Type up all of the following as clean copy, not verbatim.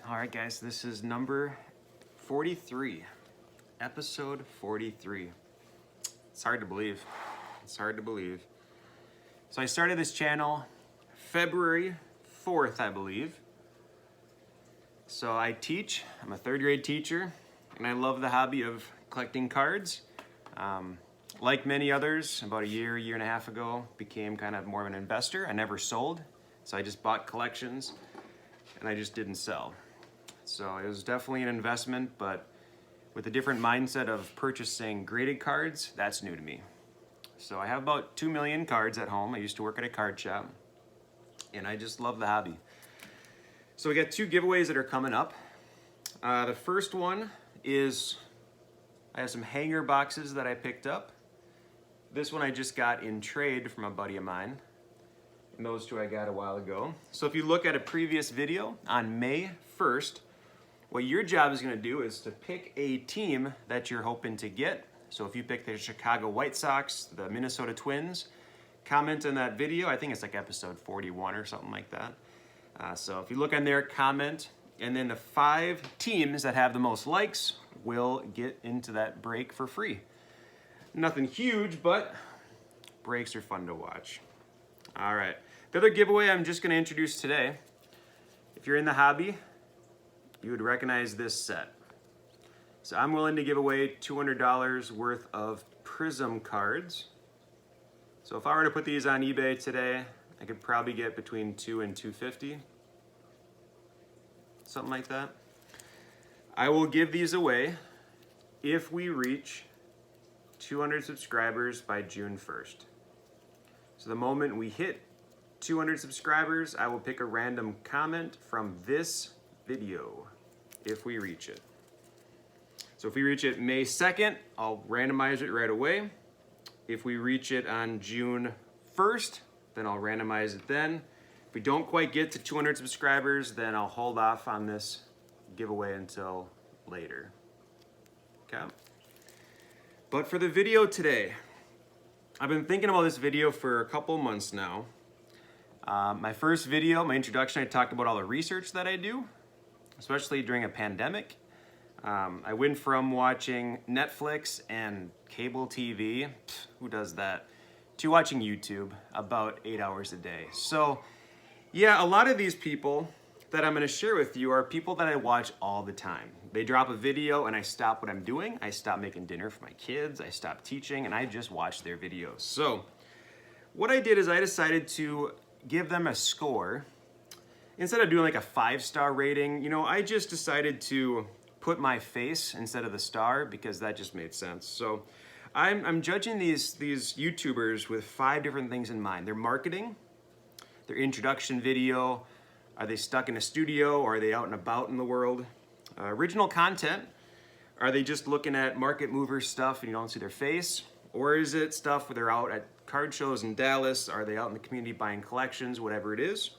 All right, guys, this is number 43, episode 43. It's hard to believe. It's hard to believe. So I started this channel February 4th, I believe. So I teach. I'm a third grade teacher, and I love the hobby of collecting cards. Like many others, about a year and a half ago, became kind of more of an investor. I never sold, so I just bought collections, and I just didn't sell. So it was definitely an investment, but with a different mindset of purchasing graded cards, that's new to me. So I have about 2 million cards at home. I used to work at a card shop, and I just love the hobby. So we got 2 giveaways that are coming up. The first one is I have some hanger boxes that I picked up. This one I just got in trade from a buddy of mine, and those 2 I got a while ago. So if you look at a previous video on May 1st, what your job is going to do is to pick a team that you're hoping to get. So if you pick the Chicago White Sox, the Minnesota Twins, comment in that video. I think it's like episode 41 or something like that. So if you look on there, comment, and then the 5 teams that have the most likes will get into that break for free. Nothing huge, but breaks are fun to watch. All right. The other giveaway I'm just going to introduce today, if you're in the hobby, you would recognize this set. So I'm willing to give away $200 worth of Prism cards. So if I were to put these on eBay today, I could probably get between $200 and $250, something like that. I will give these away if we reach 200 subscribers by June 1st. So the moment we hit 200 subscribers, I will pick a random comment from this video if we reach it. So if we reach it May 2nd, I'll randomize it right away. If we reach it on June 1st, then I'll randomize it then. If we don't quite get to 200 subscribers, then I'll hold off on this giveaway until later. Okay? But for the video today, I've been thinking about this video for a couple months now. My first video, my introduction, I talked about all the research that I do, especially during a pandemic. I went from watching Netflix and cable TV, who does that, to watching YouTube about 8 hours a day. So yeah, a lot of these people that I'm going to share with you are people that I watch all the time. They drop a video and I stop what I'm doing. I stop making dinner for my kids. I stop teaching and I just watch their videos. So what I did is I decided to give them a score. Instead of doing like a 5-star rating, I just decided to put my face instead of the star because that just made sense. So I'm judging these YouTubers with 5 different things in mind. Their marketing, their introduction video, are they stuck in a studio or are they out and about in the world? Original content, are they just looking at market mover stuff and you don't see their face? Or is it stuff where they're out at card shows in Dallas? Are they out in the community buying collections, whatever it is?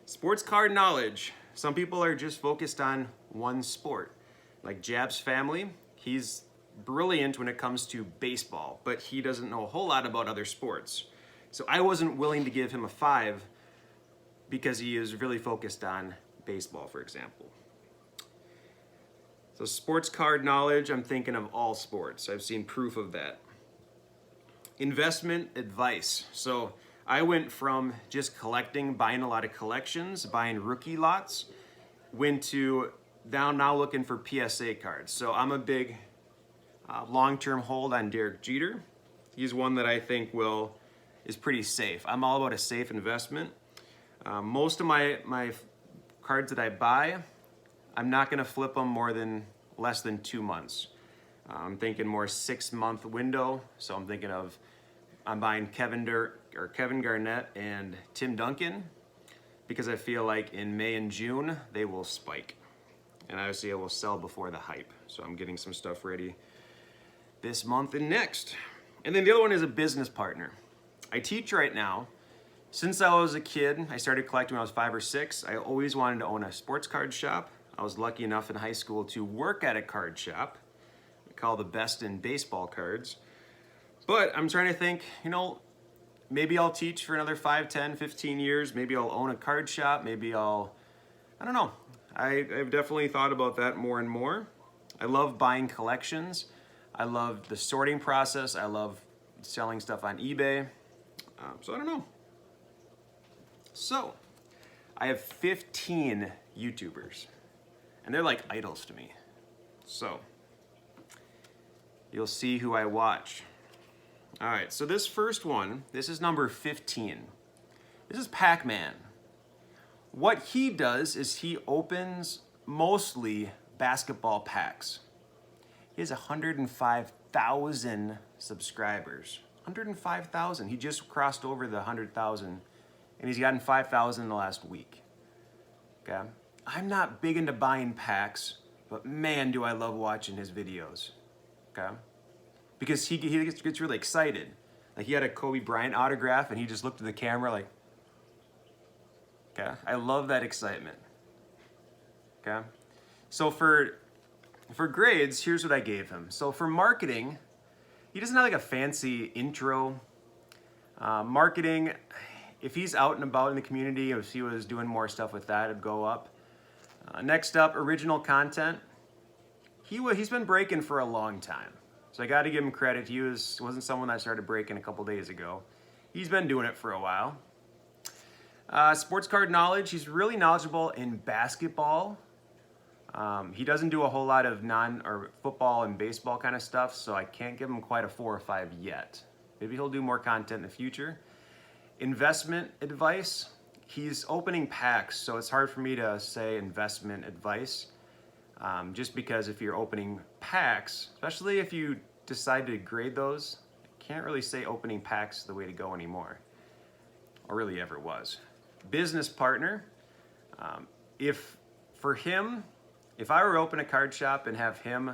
Sports card knowledge. Some people are just focused on one sport. Like Jabs family, he's brilliant when it comes to baseball, but he doesn't know a whole lot about other sports. So I wasn't willing to give him a 5 because he is really focused on baseball, for example. So sports card knowledge, I'm thinking of all sports. I've seen proof of that. Investment advice. So I went from just collecting, buying a lot of collections, buying rookie lots, went to now looking for PSA cards. So I'm a big long-term hold on Derek Jeter. He's one that I think is pretty safe. I'm all about a safe investment. Most of my cards that I buy, I'm not going to flip them less than 2 months. I'm thinking more 6-month window. So I'm buying Kevin Garnett and Tim Duncan because I feel like in May and June they will spike, and obviously I will sell before the hype. So I'm getting some stuff ready this month and next. And then the other one is a business partner. I teach right now. Since I was a kid, I started collecting when I was 5 or 6. I always wanted to own a sports card shop. I was lucky enough in high school to work at a card shop. We call the best in baseball cards. But I'm trying to think, maybe I'll teach for another 5, 10, 15 years. Maybe I'll own a card shop. Maybe I don't know. I've definitely thought about that more and more. I love buying collections. I love the sorting process. I love selling stuff on eBay. So I don't know. So I have 15 YouTubers, and they're like idols to me. So you'll see who I watch. All right, so this first one, this is number 15. This is Packman. What he does is he opens mostly basketball packs. He has 105,000 subscribers. 105,000. He just crossed over the 100,000, and he's gotten 5,000 in the last week. Okay? I'm not big into buying packs, but man, do I love watching his videos. Okay? Because he gets really excited. Like he had a Kobe Bryant autograph, and he just looked at the camera like, okay? I love that excitement. Okay? So for grades, here's what I gave him. So for marketing, he doesn't have like a fancy intro. Marketing, if he's out and about in the community, if he was doing more stuff with that, it'd go up. Next up, original content. He's been breaking for a long time. So I got to give him credit. He wasn't someone that started breaking a couple days ago. He's been doing it for a while. Sports card knowledge. He's really knowledgeable in basketball. He doesn't do a whole lot of football and baseball kind of stuff, so I can't give him quite a 4 or 5 yet. Maybe he'll do more content in the future. Investment advice. He's opening packs, so it's hard for me to say investment advice. Just because if you're opening packs, especially if you decide to grade those, I can't really say opening packs is the way to go anymore. Or really ever was. Business partner. For him, if I were to open a card shop and have him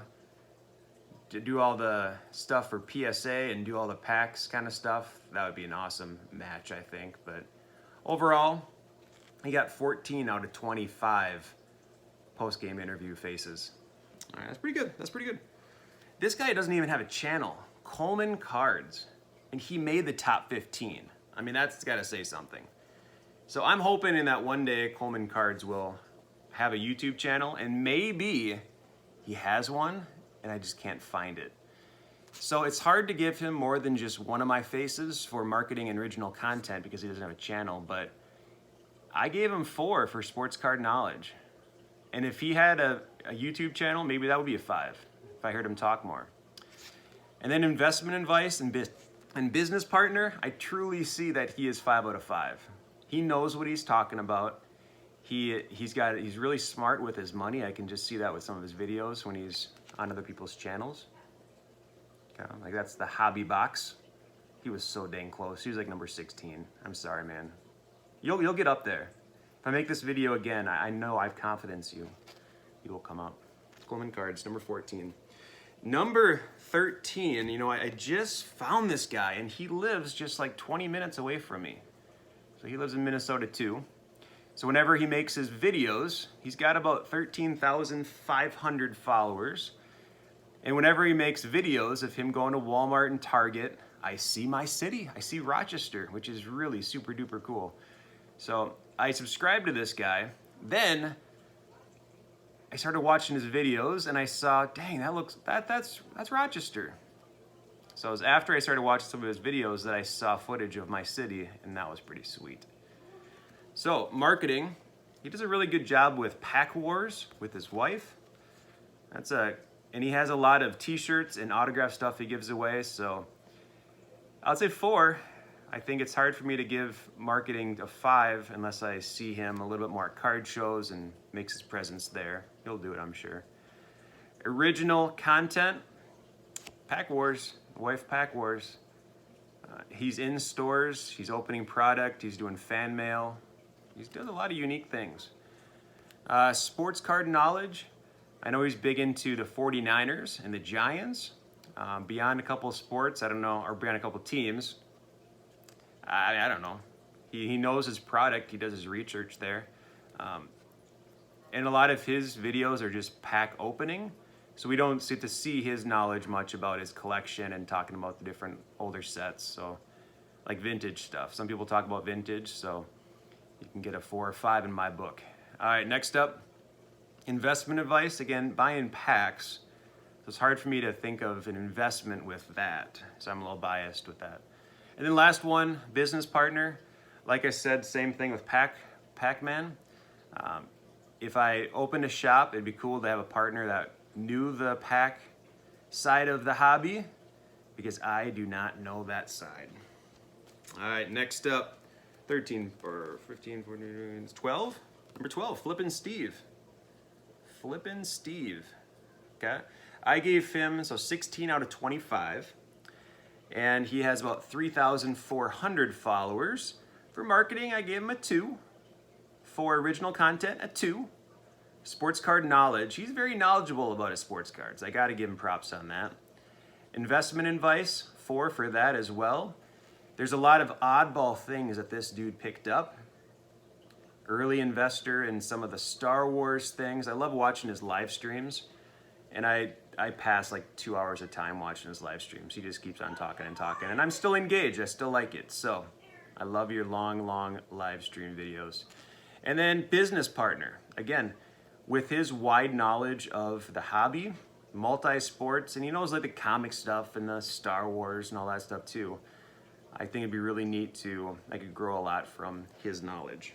to do all the stuff for PSA and do all the packs kind of stuff, that would be an awesome match, I think. But overall, he got 14 out of 25 post-game interview faces. All right, that's pretty good. That's pretty good. This guy doesn't even have a channel. Coleman Cards. And he made the top 15. I mean, that's got to say something. So I'm hoping in that one day Coleman Cards will have a YouTube channel, and maybe he has one, and I just can't find it. So it's hard to give him more than just one of my faces for marketing and original content because he doesn't have a channel, but I gave him 4 for sports card knowledge. And if he had a YouTube channel, maybe that would be a 5 if I heard him talk more. And then investment advice and business partner, I truly see that he is 5 out of 5. He knows what he's talking about. He's really smart with his money. I can just see that with some of his videos when he's on other people's channels. Okay, like that's the hobby box. He was so dang close. He was like number 16. I'm sorry, man. You'll get up there. If I make this video again, I know I have confidence you will come up. Coleman Cards, number 14. Number 13, I just found this guy, and he lives just like 20 minutes away from me. So he lives in Minnesota too. So whenever he makes his videos, he's got about 13,500 followers. And whenever he makes videos of him going to Walmart and Target, I see my city. I see Rochester, which is really super duper cool. So I subscribed to this guy. Then I started watching his videos and I saw, dang, that's Rochester. So it was after I started watching some of his videos that I saw footage of my city, and that was pretty sweet. So marketing, he does a really good job with Pack Wars with his wife. And he has a lot of t-shirts and autograph stuff he gives away, so I'd say 4. I think it's hard for me to give marketing a 5 unless I see him a little bit more at card shows and makes his presence there. He'll do it, I'm sure. Original content, Pack Wars, wife Pack Wars. He's in stores, he's opening product, he's doing fan mail. He's doing a lot of unique things. Sports card knowledge. I know he's big into the 49ers and the Giants. Beyond a couple of sports, I don't know, or beyond a couple of teams. I don't know. He knows his product. He does his research there. And a lot of his videos are just pack opening. So we don't get to see his knowledge much about his collection and talking about the different older sets. So like vintage stuff. Some people talk about vintage, so you can get a 4 or 5 in my book. All right, next up, Investment advice, again, buying packs. So it's hard for me to think of an investment with that. So I'm a little biased with that. And then last one, business partner. Like I said, same thing with PacMan. If I opened a shop, it'd be cool to have a partner that knew the pack side of the hobby, because I do not know that side. All right, next up, 13 or 15, 14, 12. Number 12, Flippin Steve. Flippin Steve. Okay. I gave him 16 out of 25, and he has about 3,400 followers. For marketing, I gave him a 2. For original content, a 2. Sports card knowledge, he's very knowledgeable about his sports cards. I gotta give him props on that. Investment advice, 4 for that as well. There's a lot of oddball things that this dude picked up. Early investor in some of the Star Wars things. I love watching his live streams, and I pass like 2 hours of time watching his live streams. He just keeps on talking and talking, and I'm still engaged. I still like it. So I love your long live stream videos. And then business partner. Again, with his wide knowledge of the hobby, multi-sports, and he knows like the comic stuff and the Star Wars and all that stuff too. I think it'd be really neat I could grow a lot from his knowledge.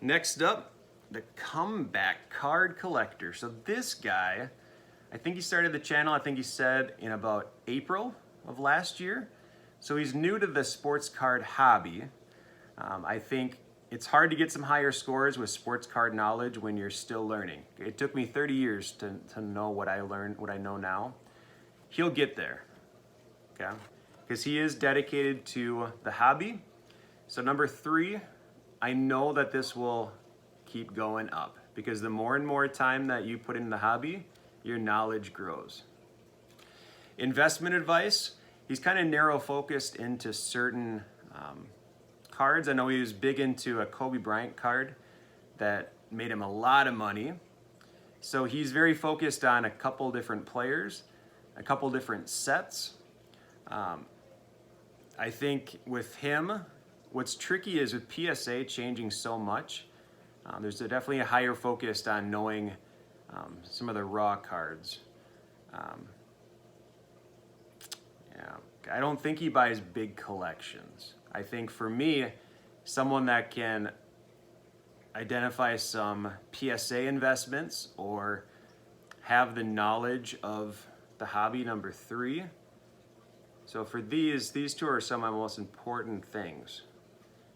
Next up, the comeback card collector. So this guy, I think he started the channel, I think he said in about April of last year. So he's new to the sports card hobby. I think it's hard to get some higher scores with sports card knowledge when you're still learning. It took me 30 years to know what I learned, what I know now. He'll get there, okay? Because he is dedicated to the hobby. So number 3, I know that this will keep going up, because the more and more time that you put in the hobby, your knowledge grows. Investment advice, he's kind of narrow focused into certain cards. I know he was big into a Kobe Bryant card that made him a lot of money. So he's very focused on a couple different players, a couple different sets. I think with him, what's tricky is with PSA changing so much, there's definitely a higher focus on knowing some of the raw cards. I don't think he buys big collections. I think for me, someone that can identify some PSA investments or have the knowledge of the hobby, number 3. So for these 2 are some of my most important things.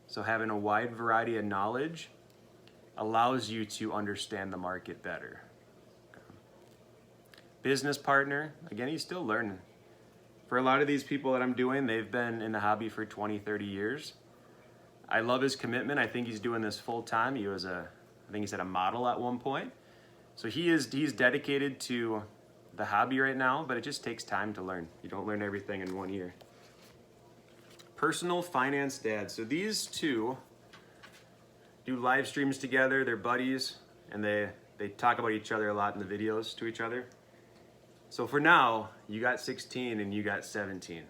So having a wide variety of knowledge allows you to understand the market better. Business partner, again, he's still learning. For a lot of these people that I'm doing, they've been in the hobby for 20, 30 years. I love his commitment. I think he's doing this full time. He was I think he said a model at one point. So he's dedicated to the hobby right now, but it just takes time to learn. You don't learn everything in 1 year. Personal finance dad. So these 2 do live streams together. They're buddies, and they talk about each other a lot in the videos to each other. So for now, you got 16 and you got 17.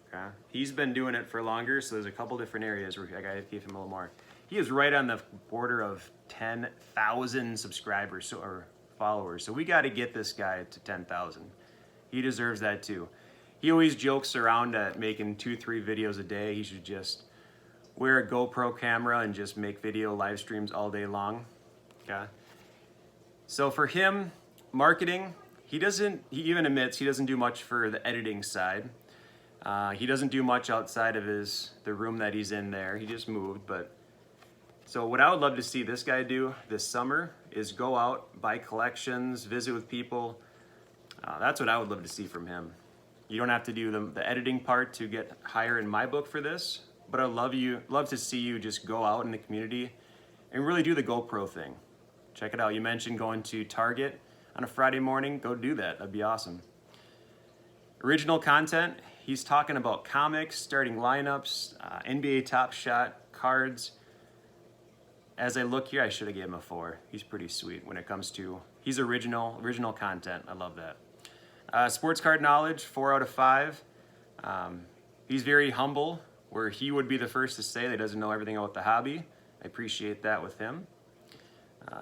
Okay? He's been doing it for longer, so there's a couple different areas where I gotta give him a little more. He is right on the border of 10,000 subscribers or followers. So we got to get this guy to 10,000. He deserves that too. He always jokes around at making 2-3 videos a day. He should just wear a GoPro camera and just make video live streams all day long. Okay. So for him, marketing, he even admits he doesn't do much for the editing side. He doesn't do much outside of the room that he's in there. He just moved, so what I would love to see this guy do this summer is go out, buy collections, visit with people. That's what I would love to see from him. You don't have to do the editing part to get higher in my book for this, but I'd love to see you just go out in the community and really do the GoPro thing. Check it out. You mentioned going to Target on a Friday morning. Go do that. That'd be awesome. Original content. He's talking about comics, starting lineups, NBA Top Shot, cards. As I look here, I should have given him a 4. He's pretty sweet when it comes to, he's original content. I love that. Sports card knowledge, 4 out of 5. He's very humble, where he would be the first to say that he doesn't know everything about the hobby. I appreciate that with him.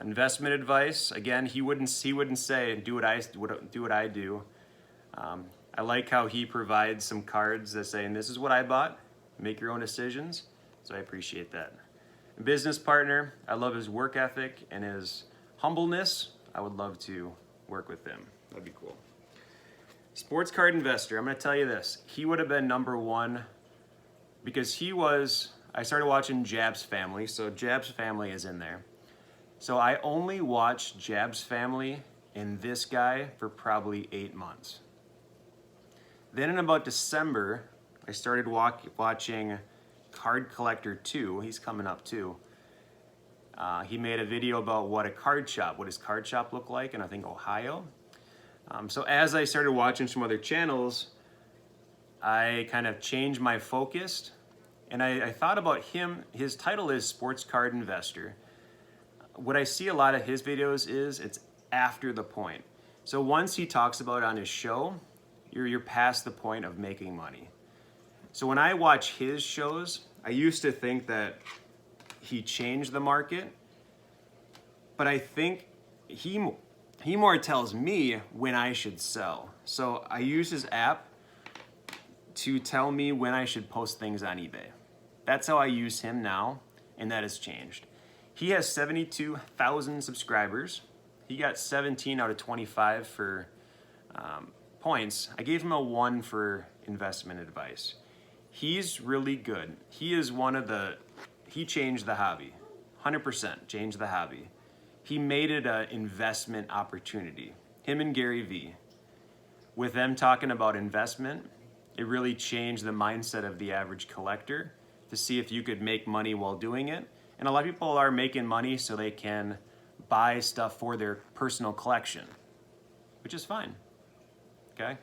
Investment advice, again, he wouldn't say do what I do. I like how he provides some cards that say, this is what I bought, make your own decisions, so I appreciate that. Business partner, I love his work ethic and his humbleness. I would love to work with him. That'd be cool. Sports card investor, I'm going to tell you this. He would have been number one because I started watching Jabs Family, so Jabs Family is in there. So I only watched Jabs Family and this guy for probably 8 months. Then in about December, I started watching Card Collector 2. He's coming up too. He made a video about what his card shop looked like in, I think, Ohio. So as I started watching some other channels, I kind of changed my focus, and I thought about him. His title is Sports Card Investor. What I see a lot of his videos is it's after the point. So once he talks about it on his show, you're past the point of making money. So when I watch his shows, I used to think that he changed the market, but I think he more tells me when I should sell. So I use his app to tell me when I should post things on eBay. That's how I use him now, and that has changed. He has 72,000 subscribers. He got 17 out of 25 for points. I gave him a 1 for investment advice. He's really good. He changed the hobby. 100% changed the hobby. He made it an investment opportunity. Him and GaryVee. With them talking about investment, it really changed the mindset of the average collector to see if you could make money while doing it. And a lot of people are making money so they can buy stuff for their personal collection, which is fine, okay?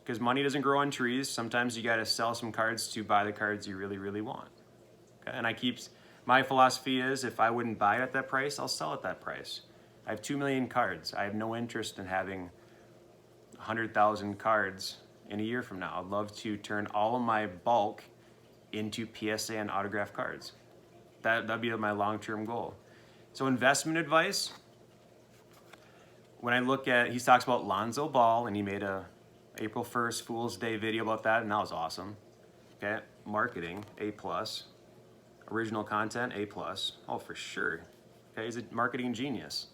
Because money doesn't grow on trees. Sometimes you gotta sell some cards to buy the cards you really, really want, okay? And my philosophy is if I wouldn't buy it at that price, I'll sell at that price. I have 2 million cards. I have no interest in having 100,000 cards in a year from now. I'd love to turn all of my bulk into PSA and autographed cards. That'd be my long-term goal. So investment advice, when I look at, he talks about Lonzo Ball, and he made a April 1st Fool's Day video about that, and that was awesome. Okay, marketing, A+. Original content, A+. Oh, for sure. Okay, he's a marketing genius.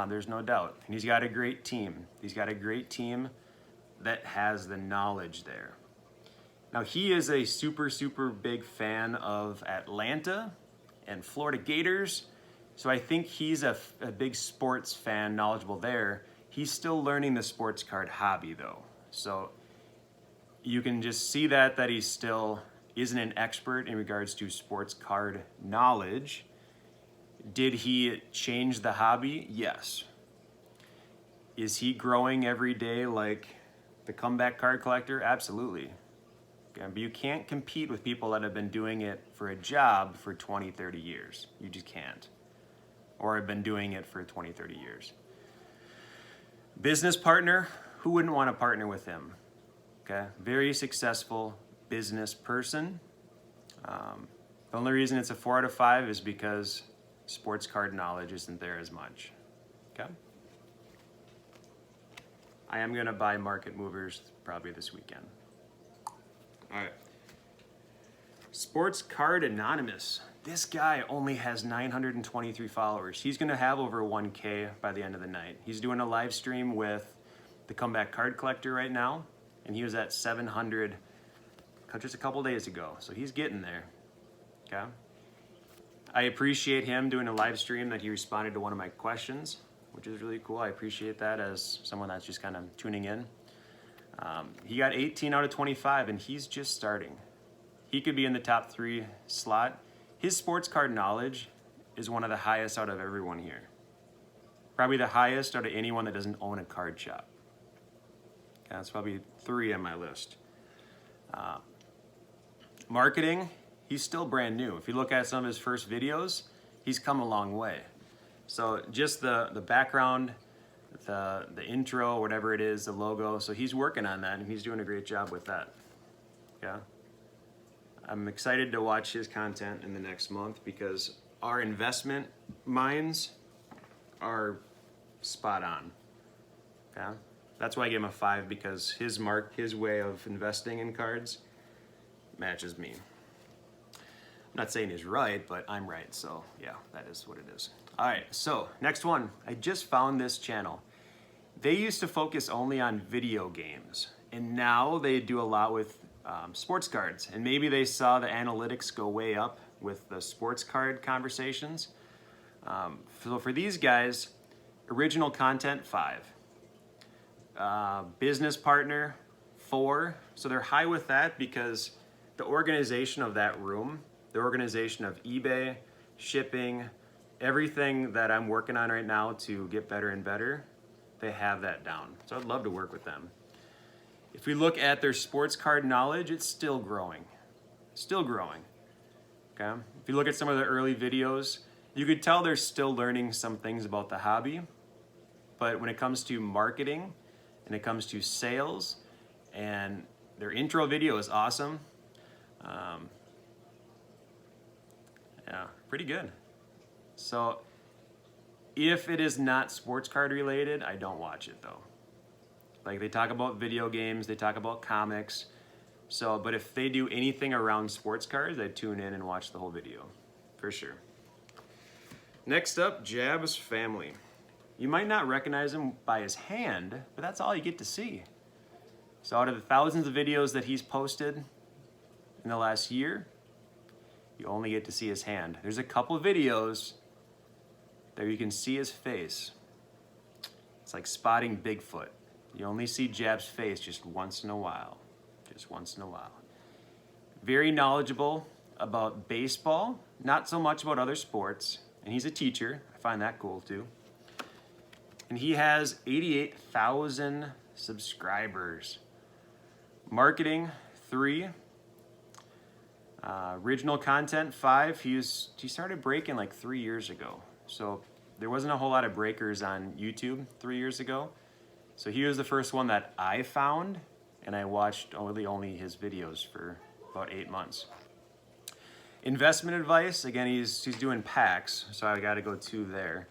There's no doubt. And he's got a great team. He's got a great team that has the knowledge there. Now, he is a super, super big fan of Atlanta and Florida Gators. So I think he's a big sports fan, knowledgeable there. He's still learning the sports card hobby, though. So you can just see that he still isn't an expert in regards to sports card knowledge. Did he change the hobby? Yes. Is he growing every day like the comeback card collector? Absolutely. Okay, but you can't compete with people that have been doing it for a job for 20, 30 years. You just can't. Or have been doing it for 20, 30 years. Business partner, who wouldn't want to partner with him? Okay, very successful business person. The only reason it's a 4 out of 5 is because sports card knowledge isn't there as much. Okay. I am gonna buy Market Movers probably this weekend. All right. Sports Card Anonymous. This guy only has 923 followers. He's gonna have over 1K by the end of the night. He's doing a live stream with the Comeback Card Collector right now, and he was at 700 just a couple days ago. So he's getting there, okay? I appreciate him doing a live stream that he responded to one of my questions, which is really cool. I appreciate that as someone that's just kind of tuning in. He got 18 out of 25, and he's just starting. He could be in the top 3 slot. His sports card knowledge is one of the highest out of everyone here. Probably the highest out of anyone that doesn't own a card shop. Okay, that's probably 3 on my list. Marketing, he's still brand new. If you look at some of his first videos, he's come a long way. So just the background, the intro, whatever it is, the logo, so he's working on that, and he's doing a great job with that. Yeah. I'm excited to watch his content in the next month because our investment minds are spot on. Okay? That's why I give him a 5, because his way of investing in cards matches me. I'm not saying he's right, but I'm right, so yeah, that is what it is. All right, so next one. I just found this channel. They used to focus only on video games, and now they do a lot with sports cards. And maybe they saw the analytics go way up with the sports card conversations. So for these guys, original content, 5. Business partner, 4. So they're high with that because the organization of that room, the organization of eBay, shipping, everything that I'm working on right now to get better and better, they have that down. So I'd love to work with them. If we look at their sports card knowledge, it's still growing. Still growing. Okay? If you look at some of the early videos, you could tell they're still learning some things about the hobby. But when it comes to marketing, and it comes to sales, and their intro video is awesome. Yeah, pretty good. So if it is not sports card related, I don't watch it though. Like, they talk about video games, they talk about comics. So, but if they do anything around sports cards, I tune in and watch the whole video, for sure. Next up, Jabs family. You might not recognize him by his hand, but that's all you get to see. So out of the thousands of videos that he's posted in the last year, you only get to see his hand. There's a couple of videos that you can see his face. It's like spotting Bigfoot. You only see Jab's face just once in a while. Just once in a while. Very knowledgeable about baseball, not so much about other sports. And he's a teacher. I find that cool too. And he has 88,000 subscribers. Marketing, 3. Original content, 5. He started breaking like 3 years ago. So there wasn't a whole lot of breakers on YouTube 3 years ago. So he was the first one that I found, and I watched only his videos for about 8 months. Investment advice, again, he's doing packs, so I got to go 2 there.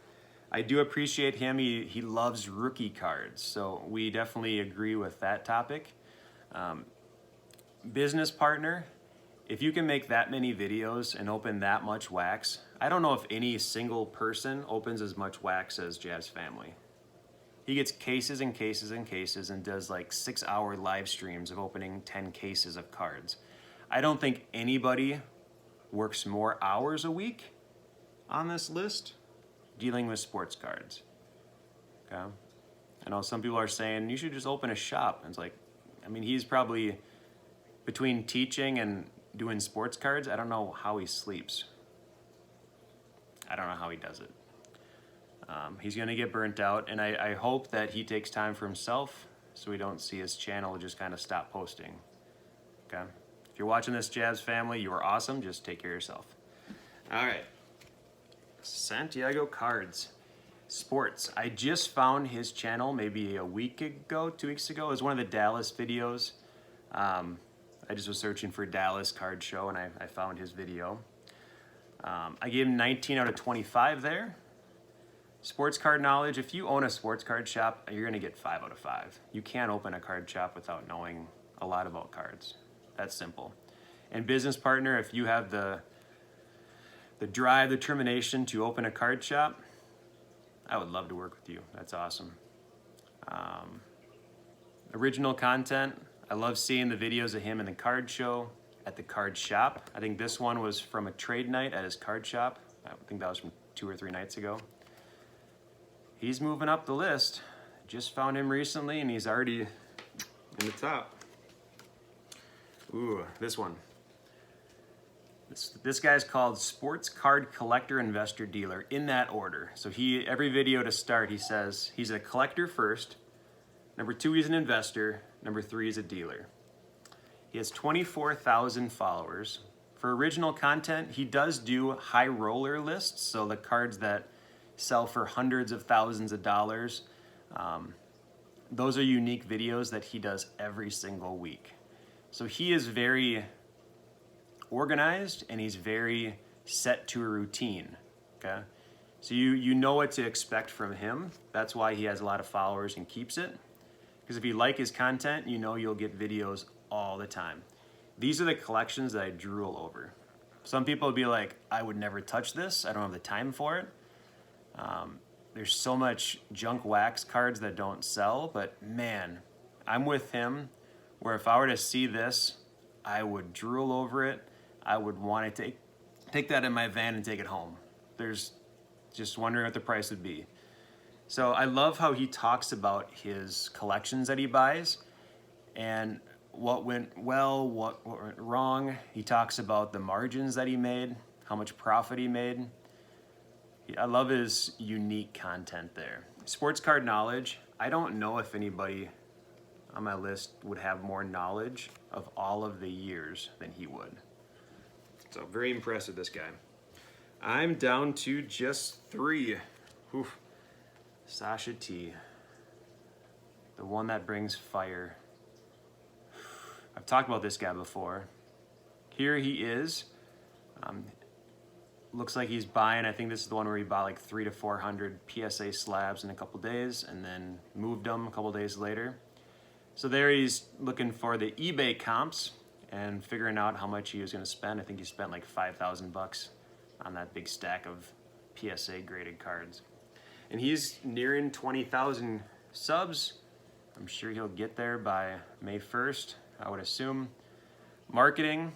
I do appreciate him. He loves rookie cards, so we definitely agree with that topic. Business partner, if you can make that many videos and open that much wax, I don't know if any single person opens as much wax as Jabs family. He gets cases and cases and cases and does like 6-hour live streams of opening 10 cases of cards. I don't think anybody works more hours a week on this list dealing with sports cards. Okay? I know some people are saying you should just open a shop. And it's like, I mean, he's probably between teaching and doing sports cards, I don't know how he sleeps. I don't know how he does it. He's going to get burnt out, and I hope that he takes time for himself so we don't see his channel just kind of stop posting. Okay? If you're watching this, Jabs family, you are awesome. Just take care of yourself. All right. Santiago Cards. Sports. I just found his channel maybe a week ago, 2 weeks ago. It was one of the Dallas videos. I just was searching for Dallas card show, and I found his video. I gave him 19 out of 25 there. Sports card knowledge. If you own a sports card shop, you're going to get 5 out of 5. You can't open a card shop without knowing a lot about cards. That's simple. And business partner, if you have the drive, the determination to open a card shop, I would love to work with you. That's awesome. Original content. I love seeing the videos of him in the card show, at the card shop. I think this one was from a trade night at his card shop. I think that was from 2 or 3 nights ago. He's moving up the list. Just found him recently, and he's already in the top. Ooh, this one. This guy's called Sports Card Collector Investor Dealer, in that order. So every video to start, he says he's a collector first. Number 2, he's an investor. Number 3, he's a dealer. He has 24,000 followers. For original content, he does do high roller lists, so the cards that sell for hundreds of thousands of dollars. Those are unique videos that he does every single week. So he is very organized, and he's very set to a routine. Okay, So you know what to expect from him. That's why he has a lot of followers and keeps it. Because if you like his content, you know you'll get videos all the time. These are the collections that I drool over. Some people will be like, I would never touch this. I don't have the time for it. There's so much junk wax cards that don't sell, but man, I'm with him where if I were to see this, I would drool over it. I would want to take that in my van and take it home. There's just wondering what the price would be. So I love how he talks about his collections that he buys and what went well, what went wrong. He talks about the margins that he made, how much profit he made. I love his unique content there. Sports card knowledge, I don't know if anybody on my list would have more knowledge of all of the years than he would. So very impressed with this guy. I'm down to just 3. Oof. SashaT, the one that brings fire. I've talked about this guy before. Here he is. Looks like he's buying, I think this is the one where he bought like 300 to 400 PSA slabs in a couple days and then moved them a couple days later. So there he's looking for the eBay comps and figuring out how much he was going to spend. I think he spent like $5,000 on that big stack of PSA graded cards. And he's nearing 20,000 subs. I'm sure he'll get there by May 1st, I would assume. Marketing,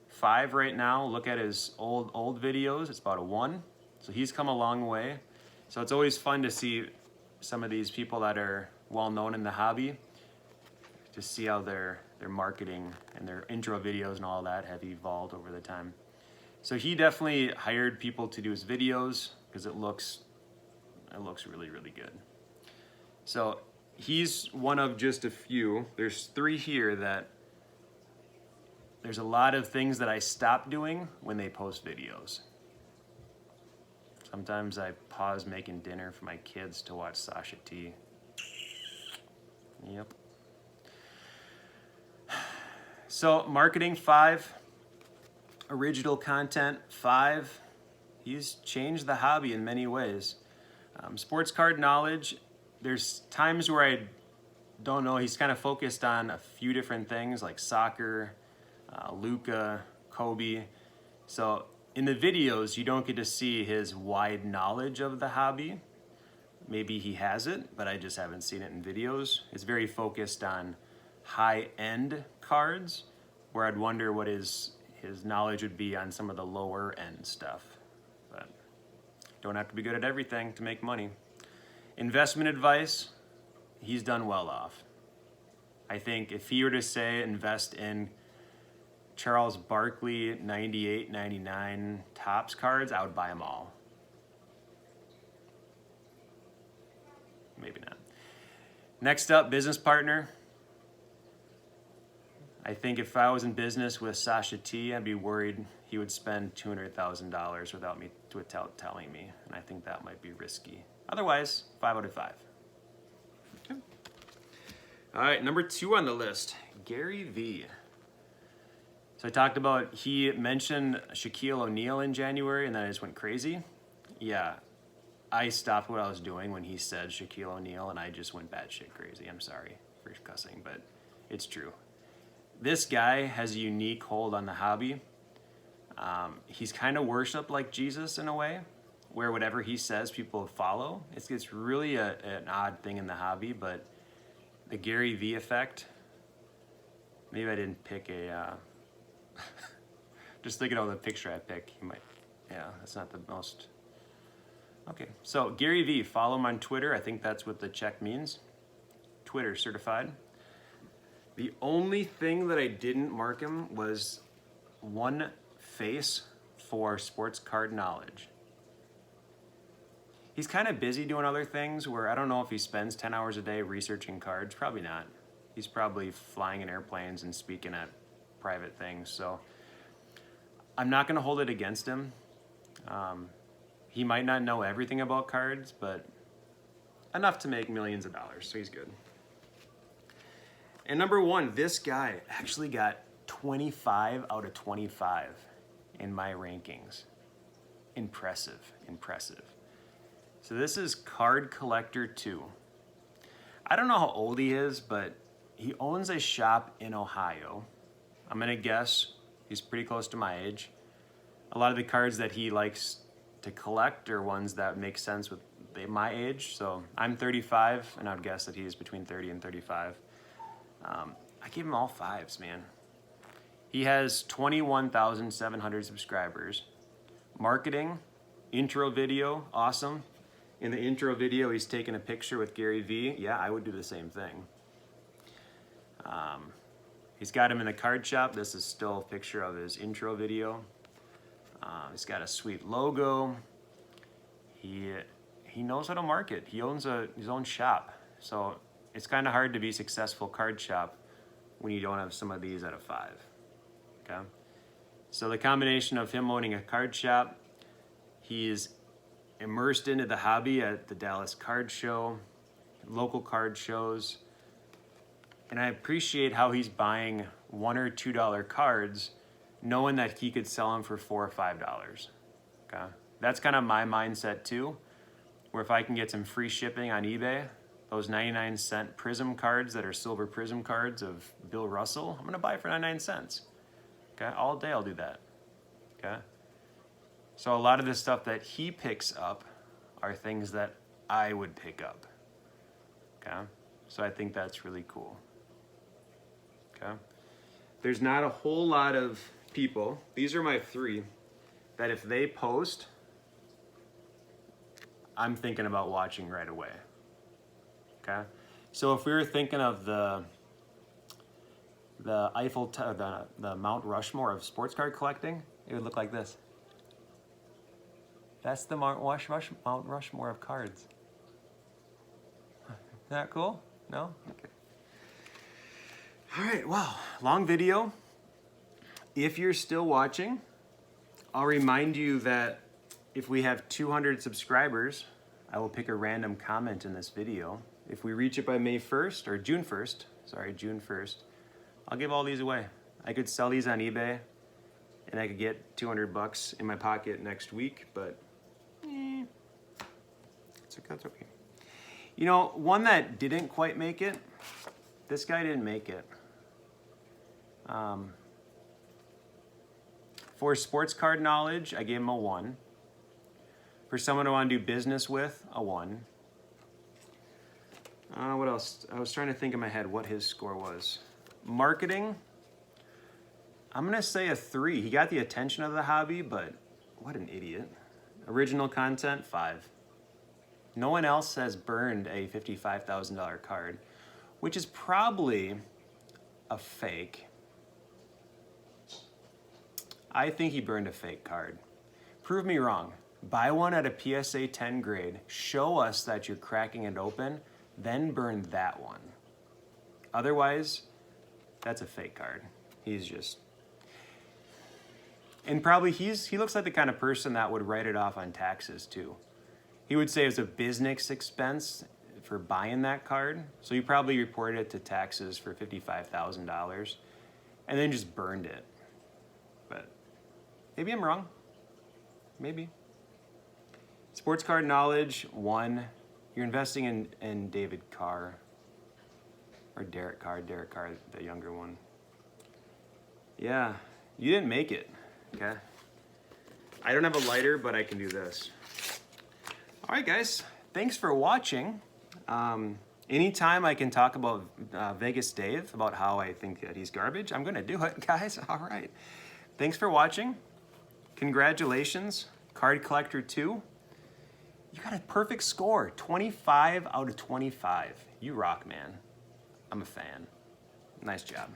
5 right now. Look at his old videos. It's about a 1. So he's come a long way. So it's always fun to see some of these people that are well known in the hobby, to see how their marketing and their intro videos and all that have evolved over the time. So he definitely hired people to do his videos because it looks really, really good. So he's one of just a few. There's 3 here that there's a lot of things that I stop doing when they post videos. Sometimes I pause making dinner for my kids to watch SashaT. Yep. So marketing, 5. Original content, 5. He's changed the hobby in many ways. Sports card knowledge, there's times where I don't know. He's kind of focused on a few different things like soccer, Luka, Kobe. So in the videos, you don't get to see his wide knowledge of the hobby. Maybe he has it, but I just haven't seen it in videos. It's very focused on high-end cards, where I'd wonder what his knowledge would be on some of the lower-end stuff. But don't have to be good at everything to make money. Investment advice, he's done well off. I think if he were to say invest in Charles Barkley 98, 99 Topps cards, I would buy them all. Maybe not. Next up, business partner. I think if I was in business with SashaT, I'd be worried he would spend $200,000 without telling me, and I think that might be risky. Otherwise, 5 out of 5. Okay. All right, number 2 on the list, GaryVee. So I talked about, he mentioned Shaquille O'Neal in January, and then I just went crazy. Yeah, I stopped what I was doing when he said Shaquille O'Neal, and I just went batshit crazy. I'm sorry for cussing, but it's true. This guy has a unique hold on the hobby. He's kind of worshipped like Jesus in a way, where whatever he says, people follow. It's really an odd thing in the hobby, but the GaryVee effect, maybe I didn't pick a, just thinking of the picture I picked, you might, yeah, that's not the most. Okay, so GaryVee, follow him on Twitter. I think that's what the check means. Twitter certified. The only thing that I didn't mark him was one face for sports card knowledge. He's kind of busy doing other things where I don't know if he spends 10 hours a day researching cards. Probably not. He's probably flying in airplanes and speaking at private things. So I'm not going to hold it against him. He might not know everything about cards, but enough to make millions of dollars. So he's good. And number 1, this guy actually got 25 out of 25 in my rankings. Impressive, impressive. So this is Card Collector 2. I don't know how old he is, but he owns a shop in Ohio. I'm gonna guess he's pretty close to my age. A lot of the cards that he likes to collect are ones that make sense with my age. So I'm 35, and I would guess that he's between 30 and 35. I gave him all 5s, man. He has 21,700 subscribers. Marketing, intro video, awesome. In the intro video, he's taking a picture with GaryVee. Yeah, I would do the same thing. He's got him in the card shop. This is still a picture of his intro video. He's got a sweet logo. He knows how to market. He owns his own shop. So it's kind of hard to be a successful card shop when you don't have some of these at a 5. Okay? So the combination of him owning a card shop, he's immersed into the hobby at the Dallas Card Show, local card shows, and I appreciate how he's buying $1 or $2 cards knowing that he could sell them for $4 or $5. Okay? That's kind of my mindset too, where if I can get some free shipping on eBay, those 99-cent Prism cards that are silver Prism cards of Bill Russell, I'm gonna buy for 99 cents. Okay? All day I'll do that. Okay? So a lot of the stuff that he picks up are things that I would pick up. Okay? So I think that's really cool. Okay? There's not a whole lot of people, these are my 3, that if they post, I'm thinking about watching right away. Okay? So if we were thinking of the the Mount Rushmore of sports card collecting, it would look like this. That's the Mount Rushmore of cards. Isn't that cool? No? Okay. All right, wow, long video. If you're still watching, I'll remind you that if we have 200 subscribers, I will pick a random comment in this video. If we reach it by June 1st, I'll give all these away. I could sell these on eBay and I could get 200 bucks in my pocket next week, but that's okay. You know, one that didn't quite make it, this guy didn't make it. For sports card knowledge, I gave him a 1. For someone I want to do business with, a 1. What else? I was trying to think in my head what his score was. Marketing, I'm going to say a 3. He got the attention of the hobby, but what an idiot. Original content, 5. No one else has burned a $55,000 card, which is probably a fake. I think he burned a fake card. Prove me wrong. Buy one at a PSA 10 grade, show us that you're cracking it open, then burn that one. Otherwise, that's a fake card. He's just... And probably he looks like the kind of person that would write it off on taxes too. He would say it's a business expense for buying that card, so he probably reported it to taxes for $55,000 and then just burned it. But maybe I'm wrong. Maybe. Sports card knowledge, 1. You're investing in David Carr. Or Derek Carr, the younger one. Yeah, you didn't make it, okay? I don't have a lighter, but I can do this. All right, guys, thanks for watching. Anytime I can talk about Vegas Dave, about how I think that he's garbage, I'm gonna do it, guys. All right. Thanks for watching. Congratulations, Card Collector 2. You got a perfect score, 25 out of 25. You rock, man. I'm a fan. Nice job.